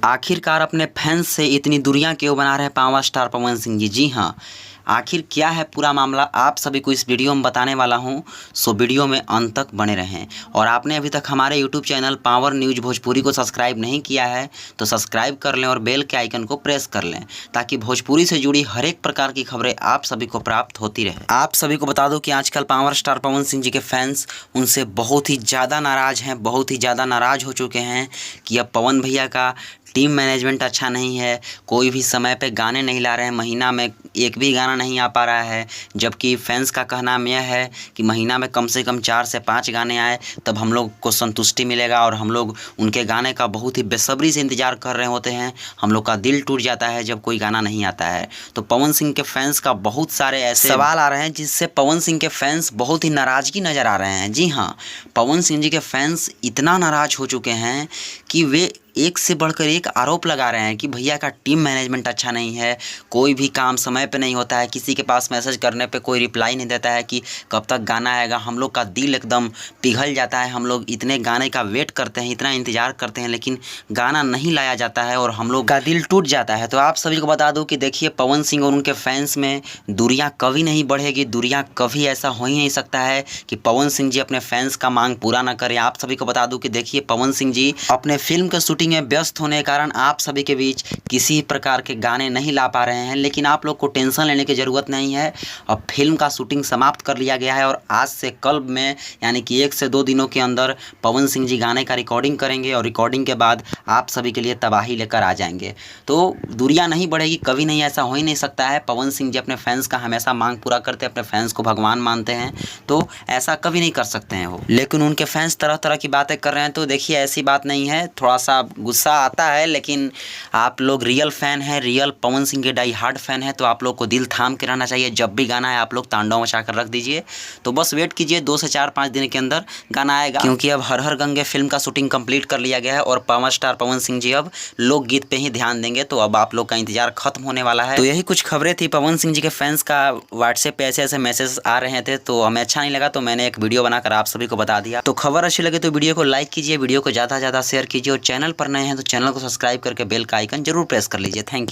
आखिरकार अपने फैंस से इतनी दूरियां क्यों बना रहे हैं पावर स्टार पवन सिंह जी? जी हाँ, आखिर क्या है पूरा मामला आप सभी को इस वीडियो में बताने वाला हूं, सो वीडियो में अंत तक बने रहें। और आपने अभी तक हमारे YouTube channel power news Bhojpuri को सब्सक्राइब नहीं किया है तो सब्सक्राइब कर लें और बेल के आइकन को प्रेस कर लें ताकि भोजपुरी से जुड़ी हर एक प्रकार की खबरें आप सभी को प्राप्त होती रहे। आप सभी को बता दूं कि आजकल पावर स्टार पवन सिंह जी के फैंस उनसे बहुत ही ज़्यादा नाराज़ हैं, बहुत ही ज़्यादा नाराज़ हो चुके हैं कि अब पवन भैया का टीम मैनेजमेंट अच्छा नहीं है, कोई भी समय पे गाने नहीं ला रहे हैं, महीना में एक भी गाना नहीं आ पा रहा है। जबकि फैंस का कहना यह है कि महीना में कम से कम 4 से 5 गाने आए तब हम लोग को संतुष्टि मिलेगा और हम लोग उनके गाने का बहुत ही बेसब्री से इंतज़ार कर रहे होते हैं। हम लोग का दिल टूट जाता है जब कोई गाना नहीं आता है। तो पवन सिंह के फैंस का बहुत सारे ऐसे सवाल आ रहे हैं जिससे पवन सिंह के फैंस बहुत ही नाराज़गी नज़र आ रहे हैं। जी हाँ, पवन सिंह जी के फैंस इतना नाराज़ हो चुके हैं कि वे एक से बढ़कर एक आरोप लगा रहे हैं कि भैया का टीम मैनेजमेंट अच्छा नहीं है, कोई भी काम समय पे नहीं होता है, किसी के पास मैसेज करने पे कोई रिप्लाई नहीं देता है कि कब तक गाना आएगा। हम लोग का दिल एकदम पिघल जाता है, हम लोग इतने गाने का वेट करते हैं, इतना इंतज़ार करते हैं, लेकिन गाना नहीं लाया जाता है और हम लोग का दिल टूट जाता है। तो आप सभी को बता दूँ कि देखिए, पवन सिंह और उनके फैंस में दूरियाँ कभी नहीं बढ़ेगी, दूरियाँ कभी ऐसा हो ही नहीं सकता है कि पवन सिंह जी अपने फैंस का मांग पूरा ना करें। आप सभी को बता दूँ कि देखिए, पवन सिंह जी अपने फिल्म के शूटिंग में व्यस्त होने के कारण आप सभी के बीच किसी प्रकार के गाने नहीं ला पा रहे हैं, लेकिन आप लोग को टेंशन लेने की ज़रूरत नहीं है। अब फिल्म का शूटिंग समाप्त कर लिया गया है और आज से कल में यानी कि 1 से 2 दिनों के अंदर पवन सिंह जी गाने का रिकॉर्डिंग करेंगे और रिकॉर्डिंग के बाद आप सभी के लिए तबाही लेकर आ जाएंगे। तो दूरियां नहीं बढ़ेगी, कभी नहीं, ऐसा हो ही नहीं सकता है। पवन सिंह जी अपने फैंस का हमेशा मांग पूरा करते हैं, अपने फैंस को भगवान मानते हैं, तो ऐसा कभी नहीं कर सकते हैं वो। लेकिन उनके फैंस तरह तरह की बातें कर रहे हैं, तो देखिए ऐसी बात नहीं है, थोड़ा सा गुस्सा आता है, लेकिन आप लोग रियल फ़ैन हैं, रियल पवन सिंह के डाई हार्ड फ़ैन हैं, तो आप लोग को दिल थाम के रहना चाहिए। जब भी गाना है आप लोग तांडव मचा कर रख दीजिए। तो बस वेट कीजिए, 2 से 4-5 दिन के अंदर गाना आएगा, क्योंकि अब हर हर गंगे फिल्म का शूटिंग कंप्लीट कर लिया गया है और पावर स्टार पवन सिंह जी अब लोकगीत पे ही ध्यान देंगे। तो अब आप लोग का इंतजार खत्म होने वाला है। तो यही कुछ खबरें थी। पवन सिंह जी के फैंस का व्हाट्सएप पे ऐसे ऐसे मैसेज आ रहे थे, तो हमें अच्छा नहीं लगा, तो मैंने एक वीडियो बनाकर आप सभी को बता दिया। तो खबर अच्छी लगे तो वीडियो को लाइक कीजिए, वीडियो को ज़्यादा से ज़्यादा शेयर कीजिए और चैनल पर नए हैं तो चैनल को सब्सक्राइब करके बेल का आइकन जरूर प्रेस कर लीजिए। Thank you.